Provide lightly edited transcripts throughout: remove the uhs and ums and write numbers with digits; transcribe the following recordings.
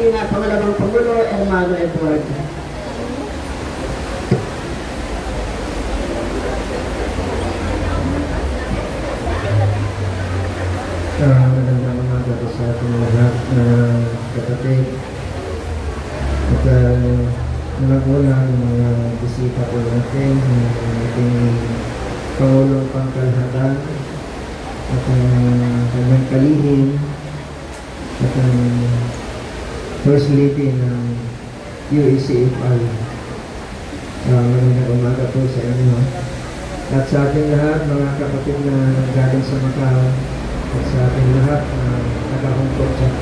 ating pangalawang Pangulo, Hermano Edward. Magandang umaga po sa ating lahat na kapatid. At mga unang mga bisita po natin, ang ating Pangulong Pangkalahatan at ang kanyang kalihim at ang First Lady ng UECFI. Magandang umaga po sa inyo. At sa ating lahat, mga kapatid na galing sa Macau, at sa ating lahat na nakahungkot at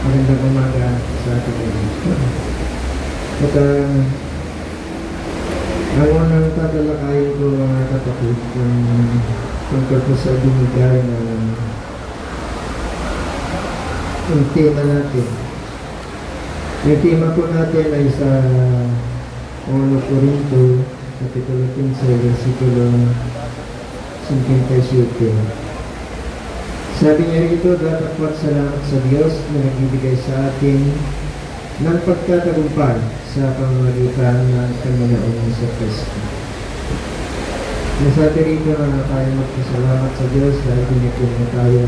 magandang umaga sa ating lahat. At ang unang tatalakayin ko mga kapatid yung tungkol po sa binigay na yung tema natin. Yung tema po natin ay sa 1 Corinto, Kapitulo 15, versikulo 57. Sabi niya rito, dapat salamat sa Diyos na nagbibigay sa atin ng pagtatagumpay sa pamamagitan ng Panginoon sa Kristo. Nasabi rito na tayo magpasalamat sa Diyos dahil binigyan na tayo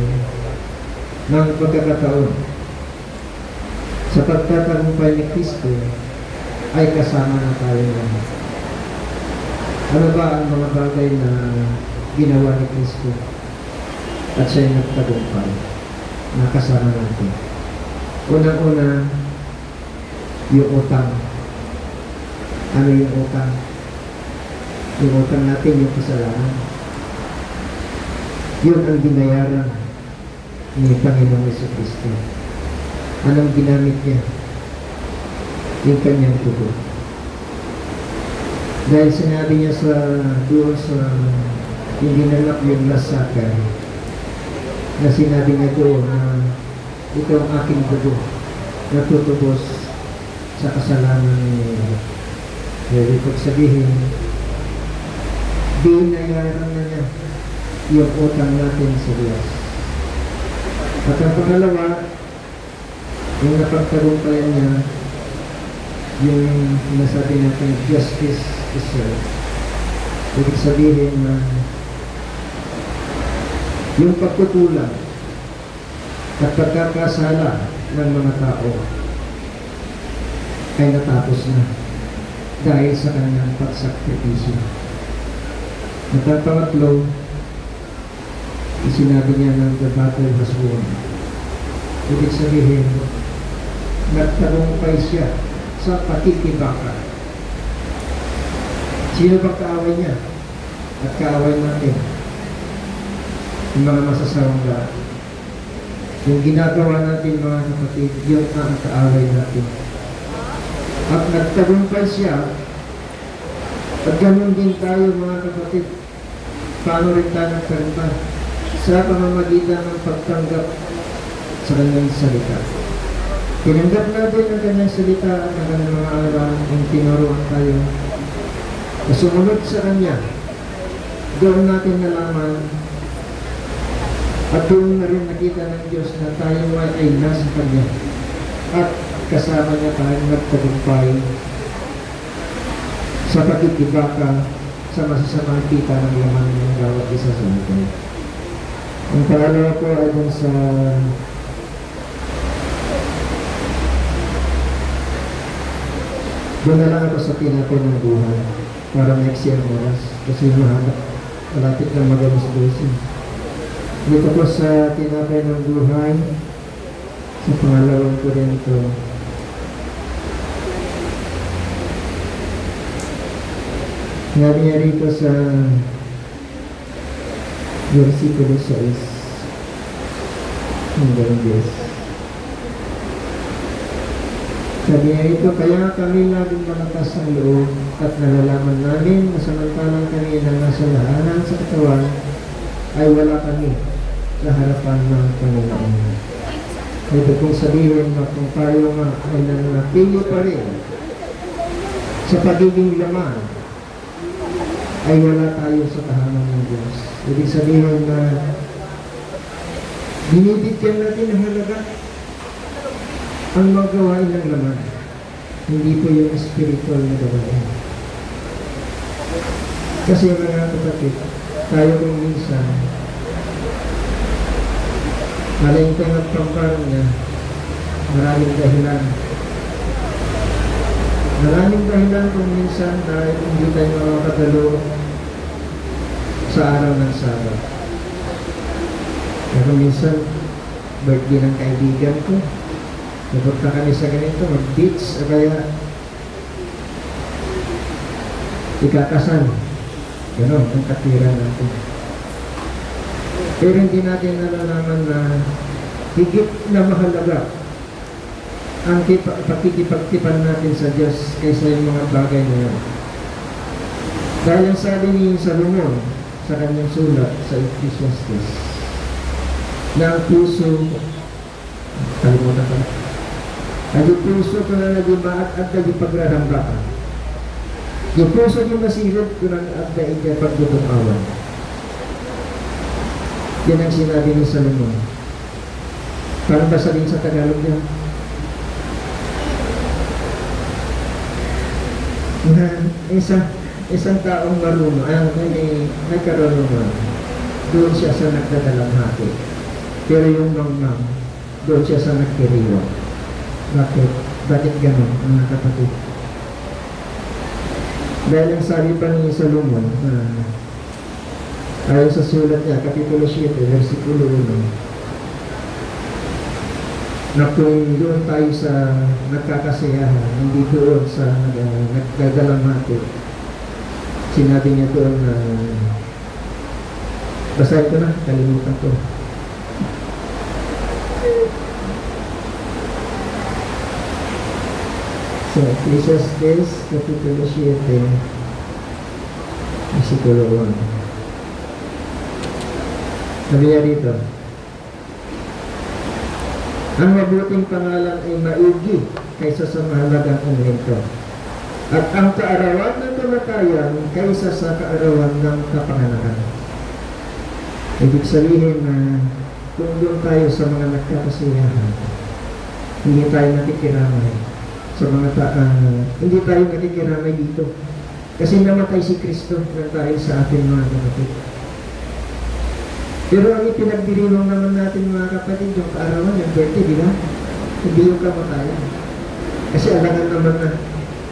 ng pagkakataon sa pagtatagumpay ni Kristo ay kasama na tayo naman. Ano ba ang mga bagay na ginawa ni Kristo at siya'y nagtagumpay na kasama natin? Unang-una, yung utang. Ano yung utang? Yung utang natin, yung kasalanan. Yun ang binayaran ni Panginoong Jesucristo. Anong ginamit niya? Yung kanyang tubo. Dahil sinabi niya doon sa yung ginanap yung lasakay, na sinabi niya doon na ito ang aking dugo na tutubos sa kasalanan ni Dahil ibig sabihin, binayaran na niya yung utang natin sa Diyos. At ang pangalawa, yung napagtagumpayan niya, yung nasabi natin, justice is served. Ibig sabihin na yung pagkukulang at pagkakasala ng mga tao ay natapos na dahil sa kanyang pagsakripisyo. At ang pangatlo, sinabi niya ng the battle has won. Ibig sabihin, nagtagumpay siya sa pakikibaka. Sino bang kaaway niya? At kaaway natin? Yung mga masasawang lahat. Yung ginagawa natin mga kapatid, yun ang kaaway natin. At nagtagumpay siya, at ganun din tayo mga kapatid. Paano rin tayo nagtagumpay? Sa pamamagitan ng pagtanggap sa kanyang salita. Tinanggap natin ang kanyang salita at ang kanyang mga aral ang tinuruan tayo. Sumunod sa kanya, doon natin nalaman at doon na rin nakita ng Diyos na tayo ay nasa kanya at kasama niya tayong nagtagumpay sa pagkikibaka sa masasamang pita ng laman ng bawat isa sa atin. Ang pangalawa po ay dun sa doon na lang ako sa tinapay ng buhay para maiksi ang oras kasi mahanap malapit na mag-alas-12. Dito po sa tinapay ng buhay sa pangalawang Corinto sinabi niya rito sa versikulo 6 hanggang 10. Sabi niya rito, kaya kami laging malakas ang loob at nalalaman namin na samantalang kami na nasa lahanan sa katawan ay wala kami sa harapan ng Panginoon. Ito kung sabihin na kung tayo nga ay nanatili pa rin sa pagiging laman ay wala tayo sa tahanan ng Diyos. Ibig sabihin na binibigyan natin ng halaga ang mga gawain ng laman, hindi po yung spiritual na gawain. Kasi mga kapatid, tayo kung minsan, malaking pangagpampang niya, maraming dahilan. Maraming dahilan kung minsan dahil hindi tayo makakadalo sa araw ng Sabat. Pero minsan, birthday ng kaibigan ko, napunta kami sa ganito, mag-beach, o kaya ikakasal. Ganon, ang katwiran natin. Pero hindi natin nalalaman na higit na mahalaga ang pakikipagtipan natin sa Diyos kaysa yung mga bagay na yun. Dahil ang sabi ni Salomon sa kanyang sulat sa Ecclesiastes, na ang puso, kalimutan ko na, ang puso ko na nagibaat at nagipagrarambakan. Yung puso yung masirot ko ng at naigay pagtutukawan. Yan ang sinabi ni Salomon. Parang basahin sa Tagalog niya. Na isang taong marunong, may karunungan, doon siya sa nagdadalamhati. Pero yung mamang, doon siya sa nagkiriwa. Bakit? Bakit gano'n, mga kapatid? Dahil ang sabi pa ni Salomon, ayon sa sulat niya, Kapitulo 7, versikulo 1, na kung doon tayo sa nagkakasayahan, hindi doon sa nagdadalamhati, sinabi niya doon na, basahin ko na, kalimutan ko. So, Ecclesiastes, Kapitulo 7, versikulo 1. Sabi niya dito, ang mabuting pangalan ay maigi kaysa sa mahalagang umento, at ang kaarawan ng kamatayan kaysa sa kaarawan ng kapanganakan. Ibig sabihin na kung doon tayo sa mga nagkakasiyahan, hindi tayo nakikiramay sa mga hindi tayo nakikiramay dito. Kasi namatay si Kristo na dahil sa atin mga kapatid. Pero ang ipinagdiriwang naman natin mga kapatid, yung kaarawan, yung birthday, di ba? Hindi yung kamatayan. Kasi alangan naman na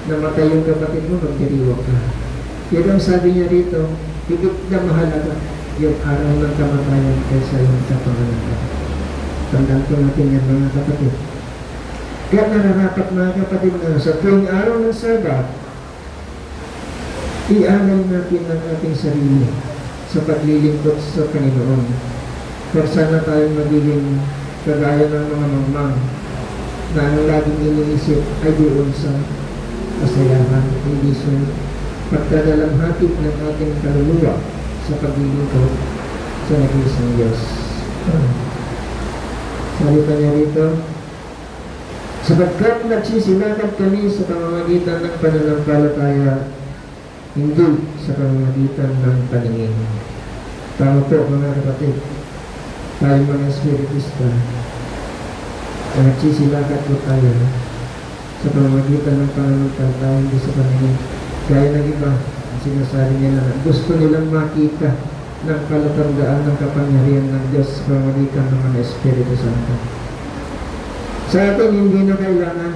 namatay yung kapatid mo, magdiriwang ka. Pero ang sabi niya rito, higit na mahalaga yung araw ng kamatayan kaysa yung kapanganakan. Tandaan ko natin yan mga kapatid. Kaya nararapat mga kapatid na sa tuwing araw ng Sabat, i-alay natin ang ating sarili sa paglilingkod sa Panginoon. Kaya sana tayong magiging kagaya ng mga mamang na ang laging iniisip ay doon sa kasayahan, hindi sa pagdadalamhati ng ating kaluluwa sa paglilingkod sa nag-iisang Diyos. Sabi pa niya rito, sapagkat nagsisilakan kami sa pamamagitan ng pananampalataya, hindi sa pamamagitan ng paningin. Tama po mga kapatid, tayo mga Espiritista, na nagsisilakan po tayo sa pamamagitan ng pananampalataya, hindi sa paningin. Kaya ng iba, ang sinasabi nila na gusto nilang makita ng palatandaan ng kapangyarihan ng Diyos sa pamamagitan ng mga Espiritu Santo. Sa atin, hindi na kailangan.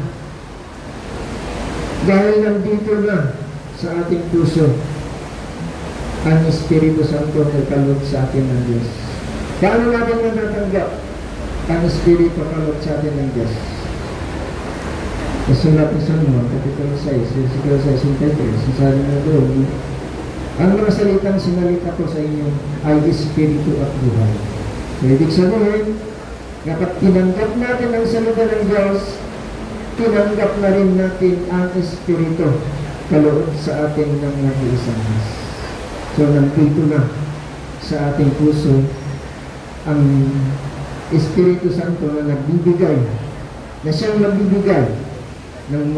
Dahil nandito na sa ating puso ang Espiritu Santo ay kaloob sa atin ng Diyos. Paano natin natatanggap ang Espiritu kaloob sa atin ng Diyos? Sulat ni Salmo, Kapitulo 6, versikulo 63, sabi na doon, ang mga salitang sinalita ko sa inyo ay Espiritu at buhay. So, ibig sabihin, kapag tinanggap natin ang salita ng Diyos, tinanggap na rin natin ang Espiritu kaloob sa atin ng nag-iisang Diyos. So, nandito na sa ating puso ang Espiritu Santo na nagbibigay, na siyang nagbibigay ng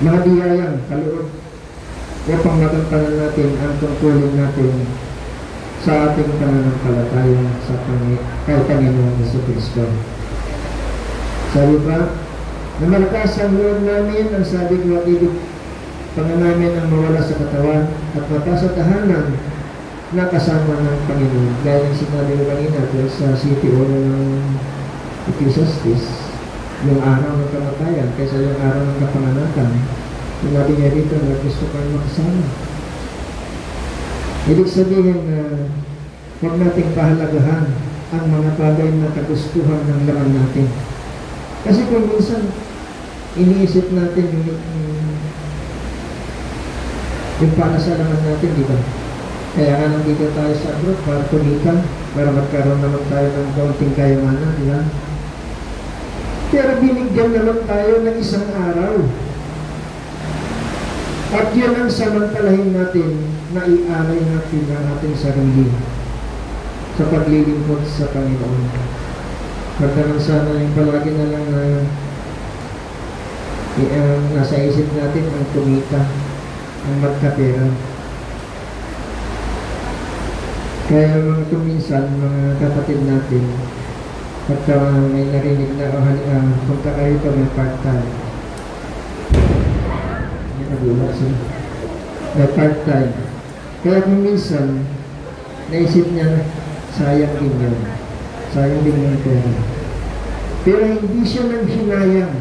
mga biyayang kaloob upang magampanan natin ang tungkulin natin sa ating pananampalataya sa kay Panginoong Jesucristo. Sabi pa, na malakas ang loob namin, ang sabi ko at ibig panga namin ang mawala sa katawan at mapasatahanan na kasama ng Panginoon. Gaya ng sinabi ko kanina sa City Hall ng Ecclesiastes, yung araw ng kamatayan kaysa yung araw ng kapanganakan. Sinabi niya dito na gusto kang makasama. Ibig sabihin na huwag nating pahalagahan ang mga bagay na kagustuhan ng laman natin. Kasi kung minsan iniisip natin yung para sa laman natin, di ba? Kaya nga nandito tayo sa abroad para kumita, para magkaroon naman tayo ng kaunting kayamanan, di ba? Pero binigyan naman tayo ng isang araw. At yun ang samantalahin natin na ialay natin ang ating sarili sa paglilingkod sa Panginoon. Magkaroon sana yung palagi na lang na nasa isip natin ang kumita, ang magkapera. Kaya mga kuminsan, mga kapatid natin, pagka may narinig na punta kayo ito, may part-time. May part-time. Kaya kuminsan, naisip niya, sayang din yun. Sayang din yung pera. Pero hindi siya nang hinayang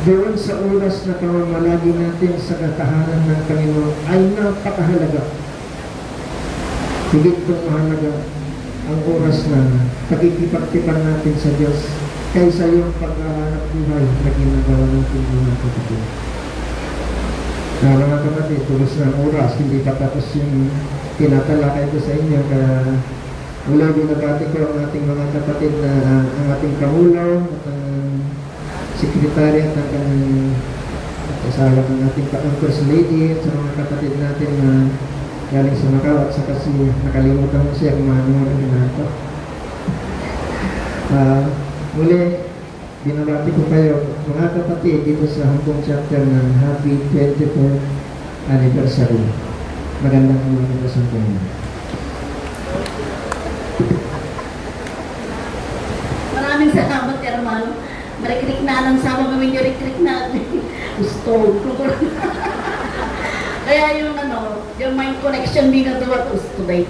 doon sa oras na pamamalagi natin sa katahanan ng Panginoon ay napakahalaga. Higit pong mahalaga ang oras na pagkikipagtipan natin sa Diyos kaysa yung paghahanap buhay na ginagawa natin mga kapatid. Mga kapatid, tulos ng oras, hindi pa tapos yung tinatalakay ko sa inyo. Kaya mula binabati ko ang ating mga kapatid na ang ating Pangulo at ang Sekretary at ang kasama ng ating First Lady at sa mga kapatid natin na galing sa Macau at sa kasi nakalimutan mo siya kung ano na ito. Muli, binabati ko kayo mga kapatid dito sa Hong Kong chapter ng Happy 24th Anniversary. Magandang umaga sa inyo. Maraming salamat, hermano. Marikrik na lang sama kami yung rikrik na gusto ko. Kaya yung yung mind connection din na tuwa today.